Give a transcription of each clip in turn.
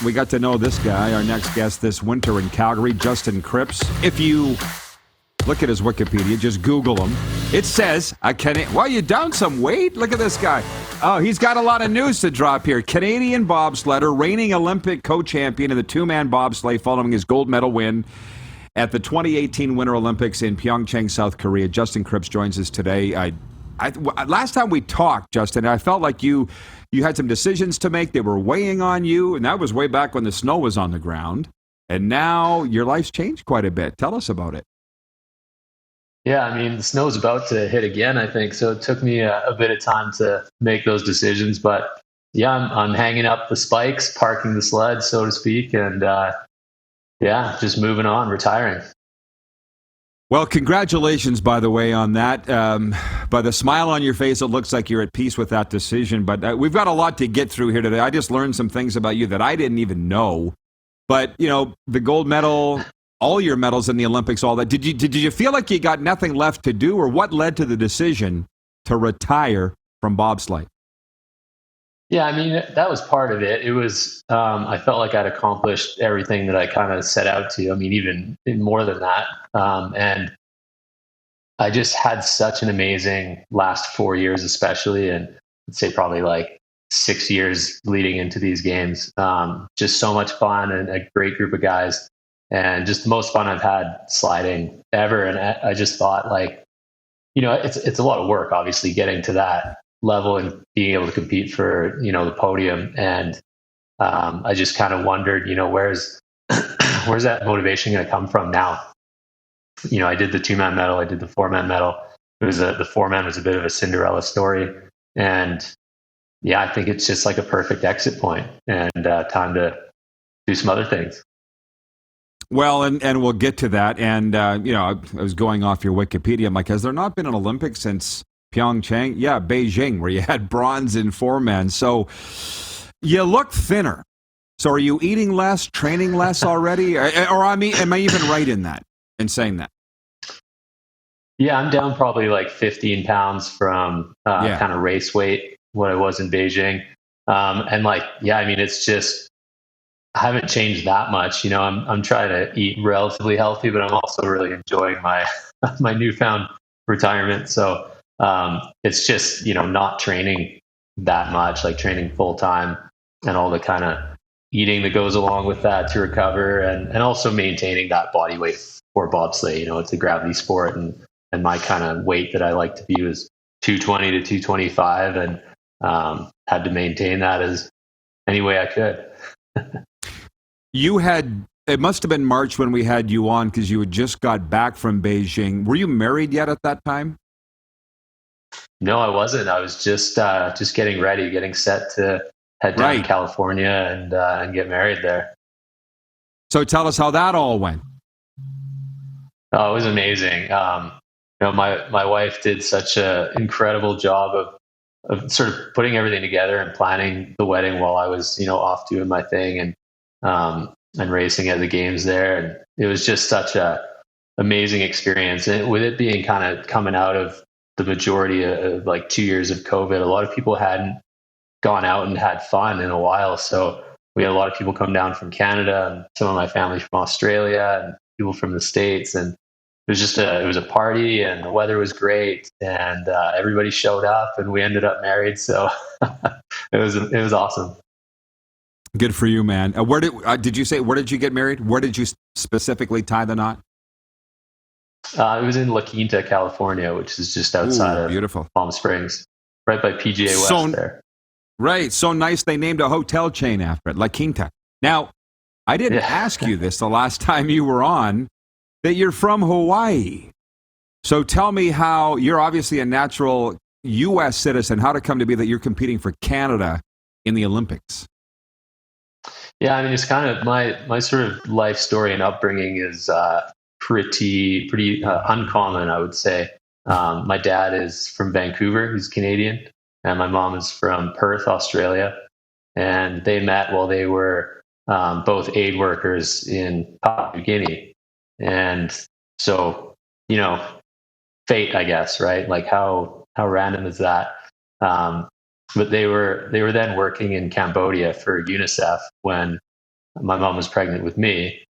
we got to know this guy, our next guest this winter in Calgary, Justin Kripps. If you look at his Wikipedia, just Google him. It says, well, you down some weight? Look at this guy. Oh, he's got a lot of news to drop here. Canadian bobsledder, reigning Olympic co-champion in the two-man bobsleigh following his gold medal win at the 2018 Winter Olympics in Pyeongchang, South Korea. Justin Kripps joins us today. Last time we talked, Justin, I felt like you had some decisions to make. They were weighing on you, and that was way back when the snow was on the ground. And now your life's changed quite a bit. Tell us about it. Yeah, I mean, the snow's about to hit again, I think. So it took me a bit of time to make those decisions. But yeah, I'm hanging up the spikes, parking the sled, so to speak. And just moving on, retiring. Well, congratulations, by the way, on that. By the smile on your face, it looks like you're at peace with that decision. But we've got a lot to get through here today. I just learned some things about you that I didn't even know. But, you know, the gold medal, all your medals in the Olympics, all that. Did you feel like you got nothing left to do, or what led to the decision to retire from bobsleigh? Yeah, I mean, that was part of it. It was, I felt like I'd accomplished everything that I kind of set out to. I mean, even more than that. And I just had such an amazing last 4 years, especially, and I'd say probably like 6 years leading into these games. Just so much fun and a great group of guys, and just the most fun I've had sliding ever. And I just thought, like, you know, it's a lot of work, obviously, getting to that level and being able to compete for, you know, the podium. And I just kind of wondered, you know, where's that motivation going to come from now? You know, I did the 2-man medal, I did the 4-man medal. The 4-man was a bit of a Cinderella story. And yeah, I think it's just like a perfect exit point, and time to do some other things. Well, and we'll get to that. And, you know, I was going off your Wikipedia. I'm like, has there not been an Olympics since Pyeongchang? Yeah, Beijing, where you had bronze in 4-man. So you look thinner. So are you eating less, training less already? Or I mean, am I even right in that, in saying that? Yeah, I'm down probably like 15 pounds from kind of race weight, what I was in Beijing. And like, yeah, I mean, it's just, I haven't changed that much. You know, I'm trying to eat relatively healthy, but I'm also really enjoying my my newfound retirement. So it's just, you know, not training that much, like training full time, and all the kind of eating that goes along with that to recover, and also maintaining that body weight for bobsleigh. You know, it's a gravity sport, and my kind of weight that I like to be was 220 to 225, and had to maintain that as any way I could. It must have been March when we had you on, because you had just got back from Beijing. Were you married yet at that time? No, I wasn't. I was just getting ready, getting set to head down to California and get married there. So tell us how that all went. Oh, it was amazing. You know, my wife did such an incredible job of sort of putting everything together and planning the wedding while I was, you know, off doing my thing and racing at the games there. And it was just such a amazing experience. And with it being kind of coming out of the majority of like 2 years of COVID, a lot of people hadn't gone out and had fun in a while. So we had a lot of people come down from Canada, and some of my family from Australia, and people from the States. And it was just it was a party, and the weather was great, and everybody showed up, and we ended up married. So it was awesome. Good for you, man. Where did you get married? Where did you specifically tie the knot? It was in La Quinta, California, which is just outside of beautiful Palm Springs, right by PGA West there. Right. So nice. They named a hotel chain after it, La Quinta. Now, I didn't ask you this the last time you were on, that you're from Hawaii. So tell me how you're obviously a natural U.S. citizen, how to come to be that you're competing for Canada in the Olympics. Yeah, I mean, it's kind of my sort of life story and upbringing is pretty uncommon, I would say. My dad is from Vancouver; he's Canadian, and my mom is from Perth, Australia. And they met while they were both aid workers in Papua New Guinea. And so, you know, fate, I guess, right? Like how random is that? But they were then working in Cambodia for UNICEF when my mom was pregnant with me.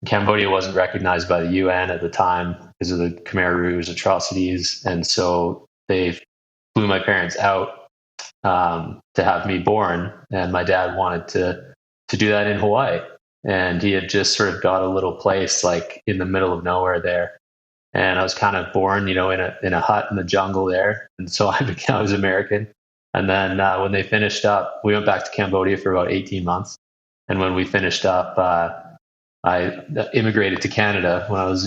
Cambodia wasn't recognized by the UN at the time because of the Khmer Rouge atrocities, and so they flew my parents out to have me born. And my dad wanted to do that in Hawaii, and he had just sort of got a little place like in the middle of nowhere there. And I was kind of born, in a hut in the jungle there, and so I was American. And then when they finished up, we went back to Cambodia for about 18 months. And when we finished up, I immigrated to Canada when I was,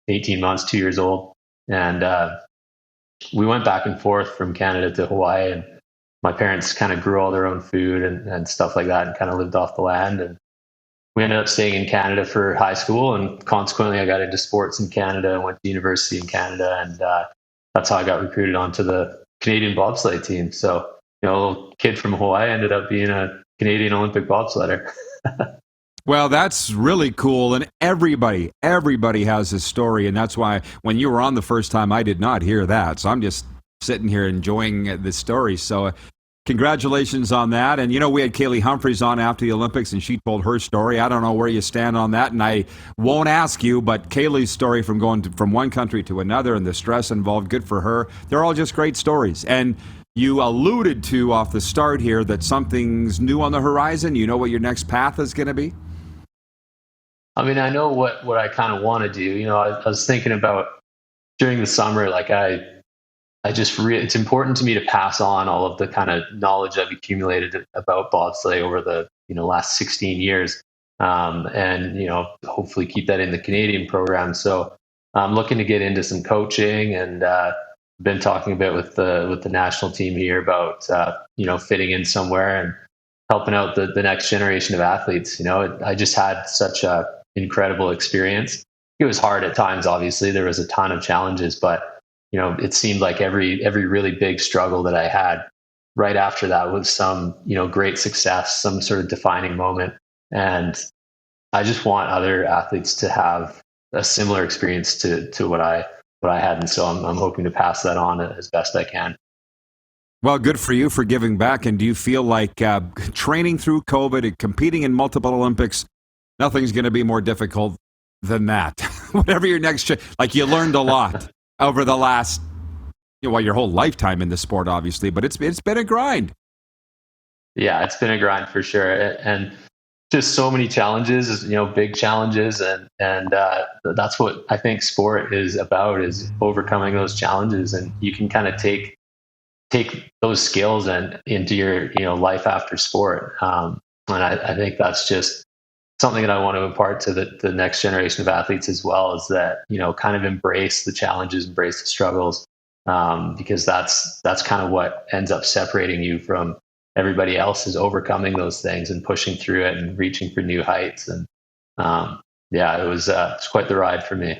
18 months, 2 years old. And we went back and forth from Canada to Hawaii. And my parents kind of grew all their own food and stuff like that and kind of lived off the land. And we ended up staying in Canada for high school. And consequently, I got into sports in Canada and went to university in Canada. And that's how I got recruited onto the Canadian bobsleigh team. So, a little kid from Hawaii ended up being a Canadian Olympic bobsledder. Well, that's really cool, and everybody has a story, and that's why when you were on the first time, I did not hear that. So I'm just sitting here enjoying the story. So congratulations on that. And, we had Kaylee Humphries on after the Olympics, and she told her story. I don't know where you stand on that, and I won't ask you, but Kaylee's story from going from one country to another and the stress involved, good for her. They're all just great stories. And you alluded to off the start here that something's new on the horizon. You know what your next path is going to be? I mean, I know what I kind of want to do. I was thinking about during the summer, like it's important to me to pass on all of the kind of knowledge I've accumulated about bobsleigh over the, last 16 years. And hopefully keep that in the Canadian program. So I'm looking to get into some coaching, and been talking a bit with the national team here about, fitting in somewhere and helping out the next generation of athletes. I just had such a incredible experience. It was hard at times, obviously. There was a ton of challenges, but it seemed like every really big struggle that I had right after that was some, great success, some sort of defining moment. And I just want other athletes to have a similar experience to what I had. And so I'm hoping to pass that on as best I can. Well, good for you for giving back. And do you feel like training through COVID and competing in multiple Olympics, nothing's going to be more difficult than that? Whatever your next, like you learned a lot over the last, your whole lifetime in the sport, obviously, but it's been a grind. Yeah, it's been a grind for sure. And just so many challenges, big challenges. And that's what I think sport is about, is overcoming those challenges. And you can kind of take those skills and into your, life after sport. And I think that's just something that I want to impart to the next generation of athletes as well, is that, kind of embrace the challenges, embrace the struggles, because that's kind of what ends up separating you from everybody else, is overcoming those things and pushing through it and reaching for new heights. And it's quite the ride for me.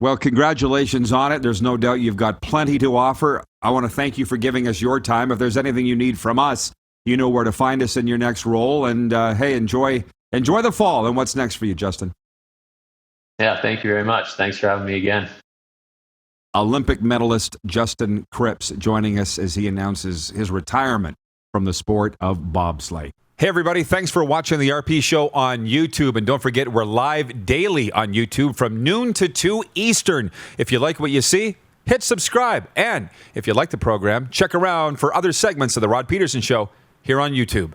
Well, congratulations on it. There's no doubt you've got plenty to offer. I want to thank you for giving us your time. If there's anything you need from us, you know where to find us in your next role. And hey, enjoy the fall. And what's next for you, Justin? Yeah, thank you very much. Thanks for having me again. Olympic medalist Justin Kripps joining us as he announces his retirement from the sport of bobsleigh. Hey, everybody. Thanks for watching the RP Show on YouTube. And don't forget, we're live daily on YouTube from noon to 2 Eastern. If you like what you see, hit subscribe. And if you like the program, check around for other segments of the Rod Pedersen Show here on YouTube.